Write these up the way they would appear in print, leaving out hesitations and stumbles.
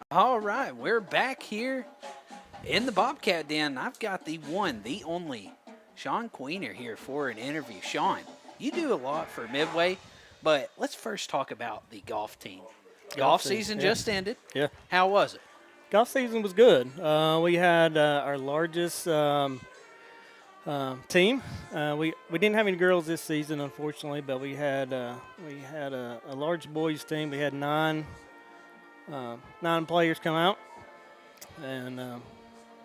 All right, we're back here in the Bobcat Den. I've got the one, the only Shawn Queener here for an interview. Shawn, you do a lot for Midway, but let's first talk about the golf team. Golf Golf season, season yeah. just ended. Yeah. How was it? Golf season was good. We had our largest team. We didn't have any girls this season, unfortunately, but we had a large boys team. We had nine players come out, and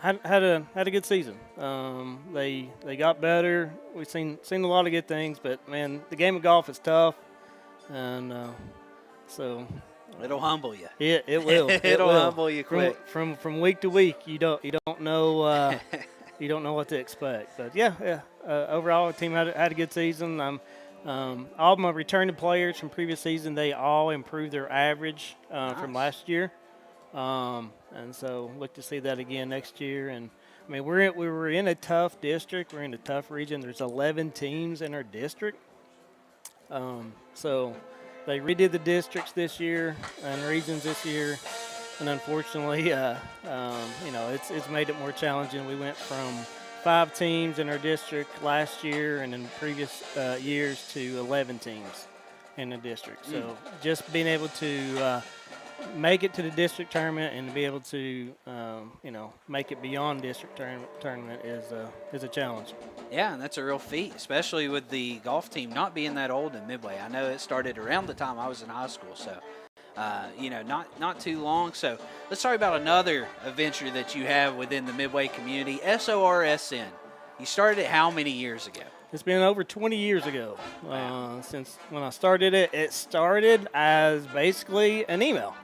had a good season. They got better. We've seen a lot of good things, but man, the game of golf is tough, and so It'll humble you. it will. It It'll will. humble you quick. From week to week, you don't know you don't know what to expect. But yeah. Overall, the team had a good season. All of my returning players from previous season, they all improved their average from Nice. last year, and so look to see that again next year. And I mean, we were in a tough district. We're in a tough region. There's 11 teams in our district, so they redid the districts this year and regions this year, and unfortunately, it's made it more challenging. We went from 5 teams in our district last year, and in previous years to 11 teams in the district. So just being able to make it to the district tournament and to be able to make it beyond district tournament is a challenge. Yeah, and that's a real feat, especially with the golf team not being that old in Midway. I know it started around the time I was in high school, so not too long. So let's talk about another adventure that you have within the Midway community, SORSN. You started it how many years ago? It's been over 20 years ago since when I started it. It started as basically an email.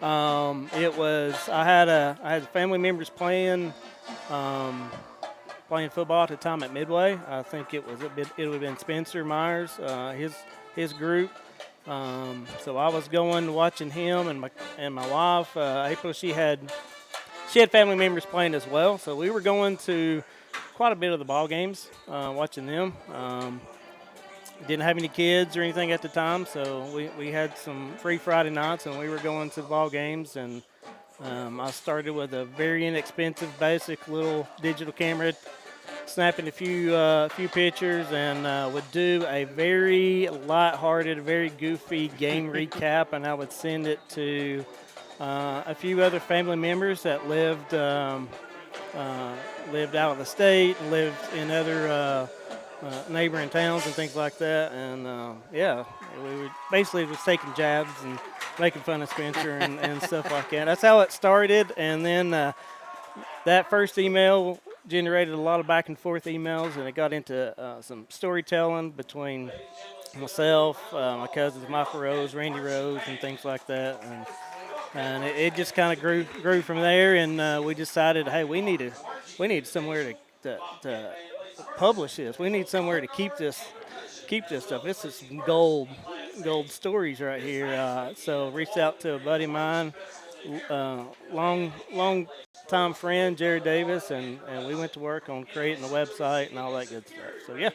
It was I had family members playing football at the time at Midway. I think it would have been Spencer Myers, his group. So I was going watching him and my wife April. She had family members playing as well. So we were going to quite a bit of the ball games, watching them. Didn't have any kids or anything at the time, so we had some free Friday nights, and we were going to the ball games. And I started with a very inexpensive, basic little digital camera, snapping a few pictures, and would do a very lighthearted, very goofy game recap, and I would send it to a few other family members that lived out of the state and lived in other neighboring towns and things like that. And we were basically just taking jabs and making fun of Spencer and stuff like that. That's how it started. And then that first email generated a lot of back and forth emails, and it got into some storytelling between myself, my cousins Michael Rose, Randy Rose, and things like that. And it just kind of grew from there. And we decided, hey, we need somewhere to publish this. We need somewhere to keep this stuff. This is some gold stories right here. So reached out to a buddy of mine, long time friend Jared Davis, and we went to work on creating the website and all that good stuff. So yeah.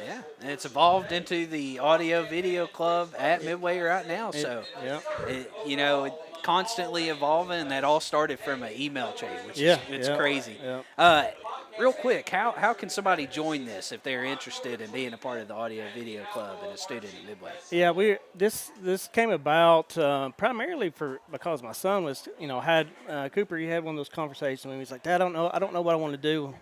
Yeah, and it's evolved into the audio video club at Midway right now. It constantly evolving, and that all started from an email chain, which is crazy. Yeah. Real quick, how can somebody join this if they're interested in being a part of the audio video club and a student at Midway? Yeah, this came about primarily because my son was had Cooper. He had one of those conversations when he was like, Dad, I don't know what I want to do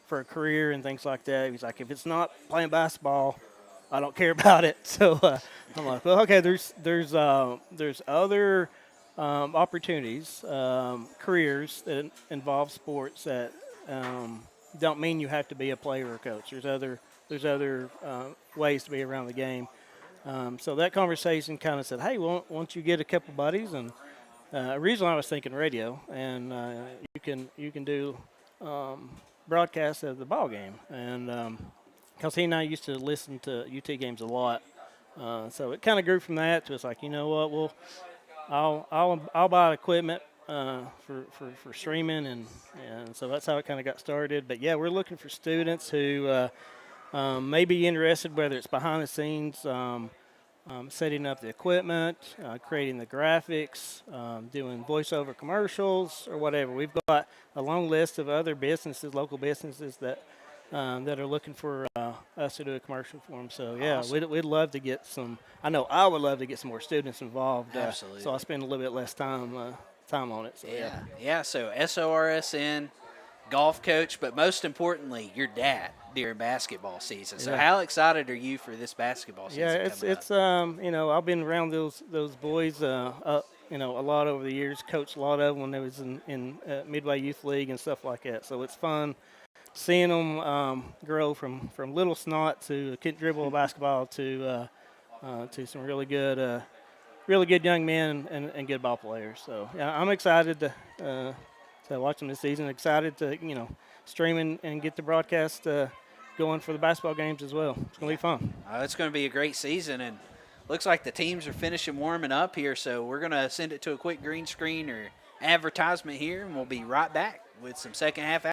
for a career and things like that. He's like, if it's not playing basketball, I don't care about it. So I'm like, well, okay, there's other opportunities, careers that involve sports that don't mean you have to be a player or coach. There's other ways to be around the game. So that conversation kind of said, hey, why don't you get a couple buddies? And originally I was thinking radio, and you can do broadcasts of the ball game, and because he and I used to listen to UT games a lot. So it kind of grew from that to it's like, you know what, I'll buy equipment for streaming, and so that's how it kind of got started. But yeah, we're looking for students who may be interested, whether it's behind the scenes setting up the equipment, creating the graphics, doing voiceover commercials or whatever. We've got a long list of other businesses, local businesses that are looking for us to do a commercial for them. So yeah, Awesome. we'd love to get some. I know I would love to get some more students involved. Absolutely. So I spend a little bit less time on it. So yeah. Yeah. So SORSN, golf coach, but most importantly, your dad during basketball season. So Yeah. how excited are you for this basketball season? Yeah, it's I've been around those boys a lot over the years. Coached a lot of them when they was in Midway Youth League and stuff like that. So it's fun seeing them grow from little snot to can't dribble a basketball to some really good young men and good ball players. So yeah, I'm excited to watch them this season. Excited to stream and get the broadcast going for the basketball games as well. It's gonna be fun. It's going to be a great season, and looks like the teams are finishing warming up here. So we're going to send it to a quick green screen or advertisement here, and we'll be right back with some second half